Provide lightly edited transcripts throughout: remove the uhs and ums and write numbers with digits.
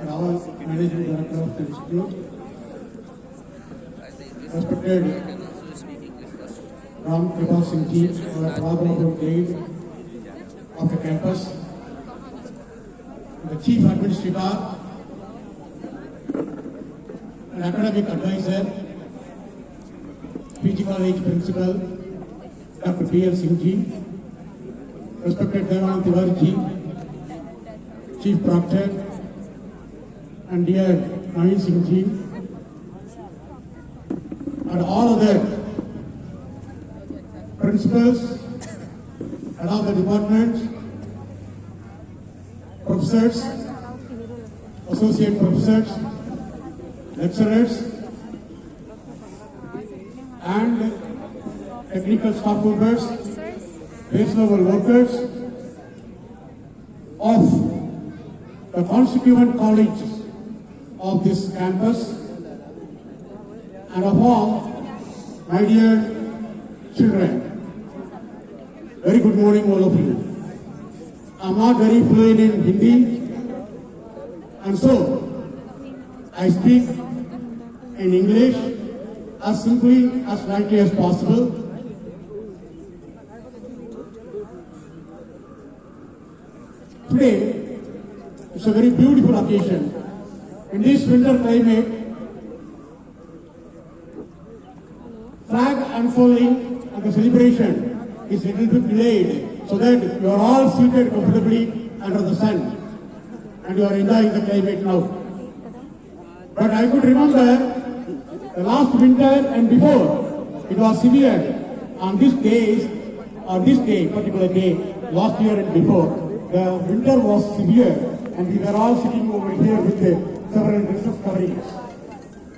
Rawal, Managing Director of the Institute, respected Ram Kripal Singh Ji, our father of Dave of the campus, the Chief Administrator and Academic Advisor, PG College Principal, Dr. P.L. Singh Ji, respected Devanand Tiwari Ji, Chief Proctor, and dear Naveen Singh Ji, and all other principals and all the departments, professors, associate professors, lecturers, and technical staff members, base level workers of the constituent colleges of this campus, and of all my dear children. Very good morning, all of you. I'm not very fluent in Hindi, and so I speak in English as simply as lightly as possible. Today, it's a very beautiful occasion. In this winter climate, flag unfurling and the celebration is a little bit delayed so that you are all seated comfortably under the sun and you are enjoying the climate now. But I could remember the last winter and before, it was severe. On this day, particular day, last year and before, the winter was severe and we were all sitting over here with several dresses covering us.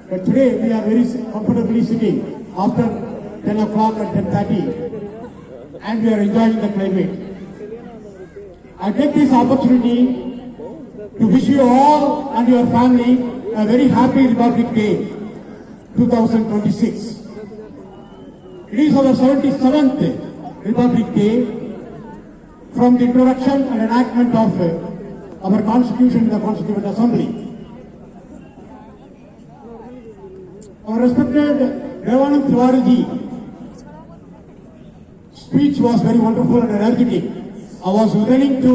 But today we are very comfortably sitting after 10 o'clock and 10:30 and we are enjoying the climate. I take this opportunity to wish you all and your family a very happy Republic Day 2026. It is our 77th Republic Day from the introduction and enactment of our Constitution in the Constituent Assembly. Our respected Devanand Tiwari Ji speech was very wonderful and energetic. I was listening to,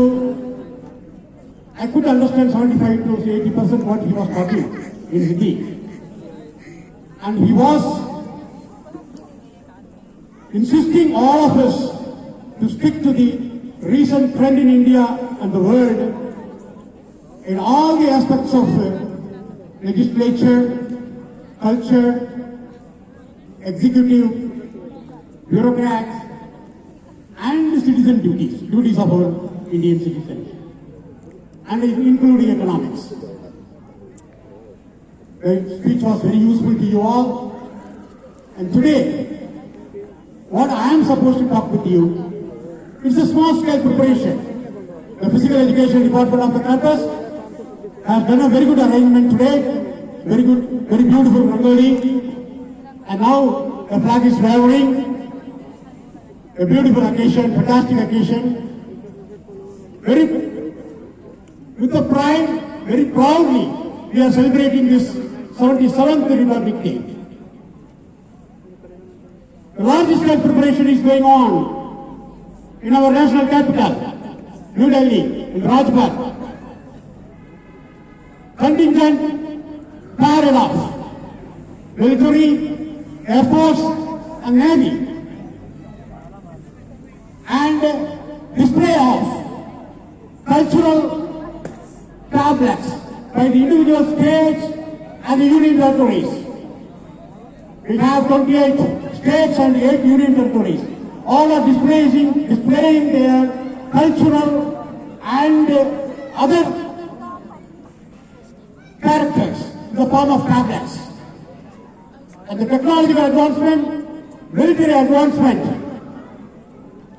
I could understand 75 to 80% what he was talking in Hindi. And he was insisting all of us to stick to the recent trend in India and the world in all the aspects of legislature, culture, executive, bureaucrats, and citizen duties of our Indian citizens, and including economics. The speech was very useful to you all, and today, what I am supposed to talk with you, it's a small-scale preparation. The Physical Education Department of the campus has done a very good arrangement today, very good, very beautiful rangoli, and now the flag is waving. A beautiful occasion, fantastic occasion. With the pride, very proudly, we are celebrating this 77th Republic Day. The large-scale preparation is going on in our national capital, New Delhi, in Rajpath. Contingent parade of military, Air Force, and Navy, and display of cultural tablets by the individual states and the union territories. We have 28 states and 8 union territories. All are displaying their cultural and other characters in the form of tablets. And the technological advancement, military advancement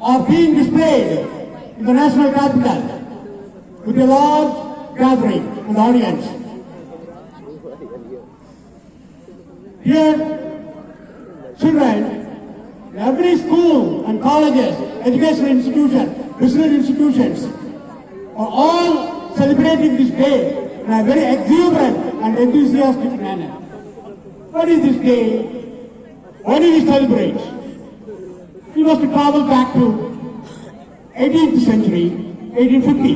are being displayed in the national capital with a large gathering and audience. Here, children, every school and colleges, educational institutions, business institutions are all celebrating this day in a very exuberant and enthusiastic manner. What is this day? What do we celebrate? We must travel back to 18th century, 1850.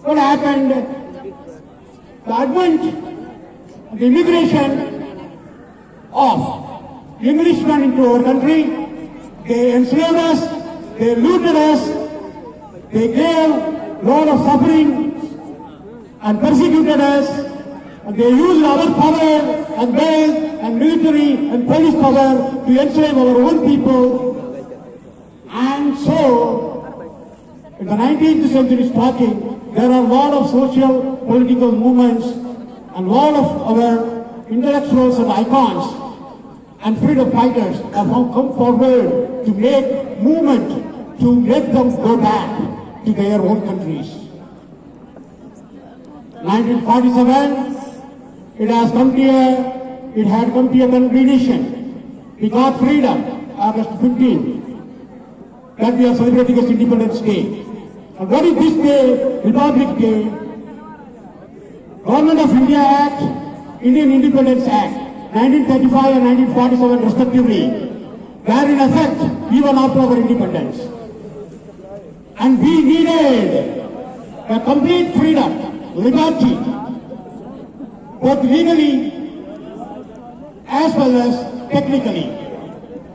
What happened? The advent, the immigration of Englishmen into our country, they enslaved us, they looted us, they gave a lot of suffering and persecuted us, and they used our power and wealth and military and police power to enslave our own people. And so, in the 19th century starting, there are a lot of social, political movements and a lot of our intellectuals and icons and freedom fighters have come forward to make movement to let them go back to their own countries. 1947, it had come to a culmination. We got freedom, August 15, that we are celebrating as Independence Day. And what is this day? Republic Day. Government of India Act, Indian Independence Act, 1935 and 1947 respectively, they are in effect even after our independence. And we needed a complete freedom, liberty, both legally as well as technically.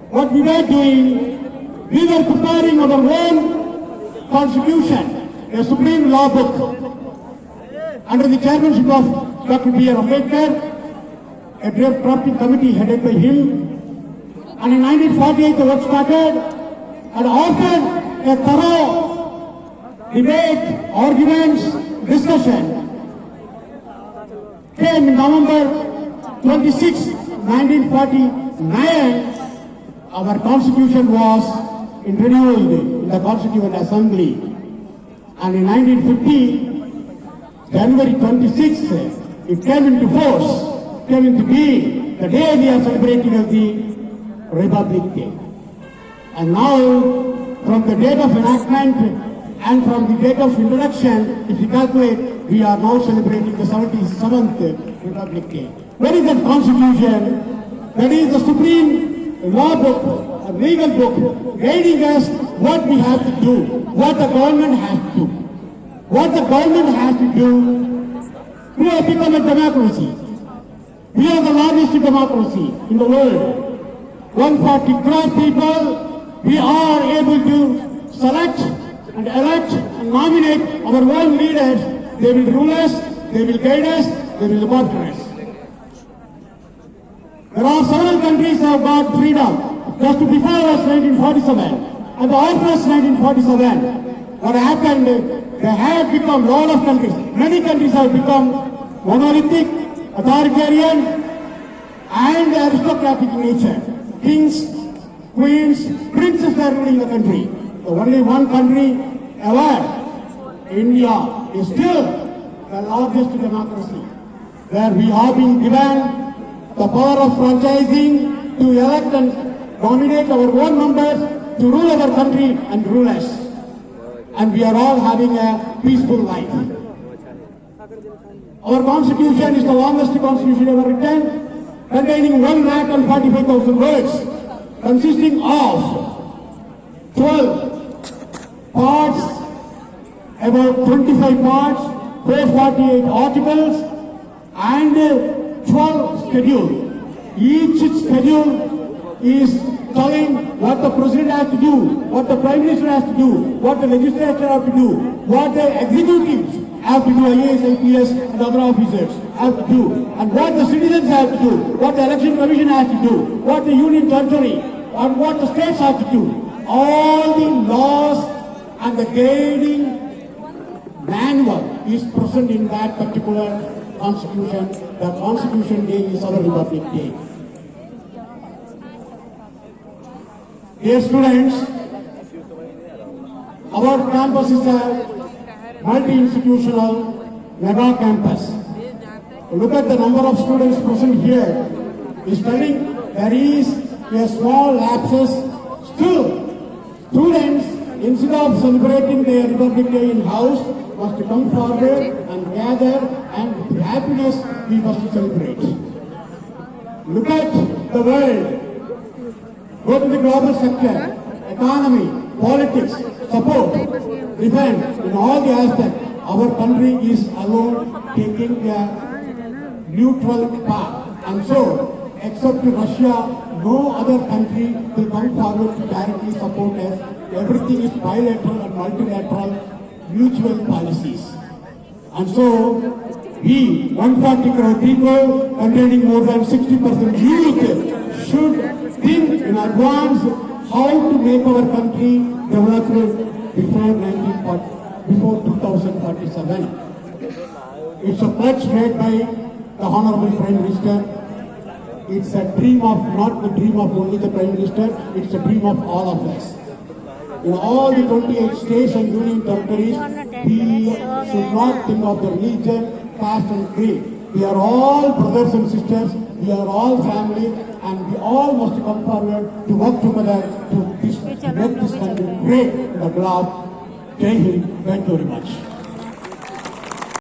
What we were doing, we were preparing our own constitution, a supreme law book, under the chairmanship of Dr. B.R. Ambedkar, a drafting committee headed by him. And in 1948 the work started, and after a thorough debate, arguments, discussion, came in November 26, 1949, our constitution was introduced in the Constituent Assembly. And in 1950, January 26, it came into force, came into being, the day we are celebrating as the Republic Day. And now, from the date of enactment and from the date of introduction, if you calculate, we are now celebrating the 77th Republic Day. What is that Constitution? That is the supreme law book, a legal book, guiding us what we have to do, what the government has to do. What the government has to do, we have become a democracy. We are the largest democracy in the world. 140 crore people, we are able to select and elect and nominate our own leaders. They will rule us, they will guide us, they will look after us. There are several countries that have got freedom. Just before us 1947 and after us 1947, what happened, they have become a lot of countries. Many countries have become monolithic, authoritarian and aristocratic in nature. Kings, queens, princes are ruling the country. So only one country ever, India, is still the largest democracy, where we are being given the power of franchising to elect and nominate our own members to rule our country and rule us. And we are all having a peaceful life. Our constitution is the longest constitution ever written, containing 1,45,000 words, consisting of 12 parts, about 25 parts, 448 articles, and 12 schedules. Each schedule is telling what the president has to do, what the prime minister has to do, what the legislature has to do, what the executives have to do, IAS, IPS and other officers have to do, and what the citizens have to do, what the election commission has to do, what the union territory and what the states have to do. All the laws and the guiding manual is present in that particular constitution. The Constitution Day is our Republic Day. Dear students, our campus is a multi-institutional mega campus. Look at the number of students present here. Studying, there is a small lapses. Still, students instead of celebrating their Republic Day in house, must come forward and gather, and with happiness we must celebrate. Look at the world. Go to the global sector, economy, politics, support, defense, in all the aspects. Our country is alone taking a neutral path. And so, except Russia, no other country will come forward to directly support us. Everything is bilateral and multilateral mutual policies. And so, we, 140 crore people containing more than 60% youth, should think in advance how to make our country developed before 2047. It's a pledge made by the Honorable Prime Minister. It's a dream of, not the dream of only the Prime Minister, it's a dream of all of us. In all the 28 states and union territories, we should not think of the religion, caste and creed. We are all brothers and sisters, we are all family, and we all must come forward to work together to make this country great in the globe. Jai Hind. Thank you very much.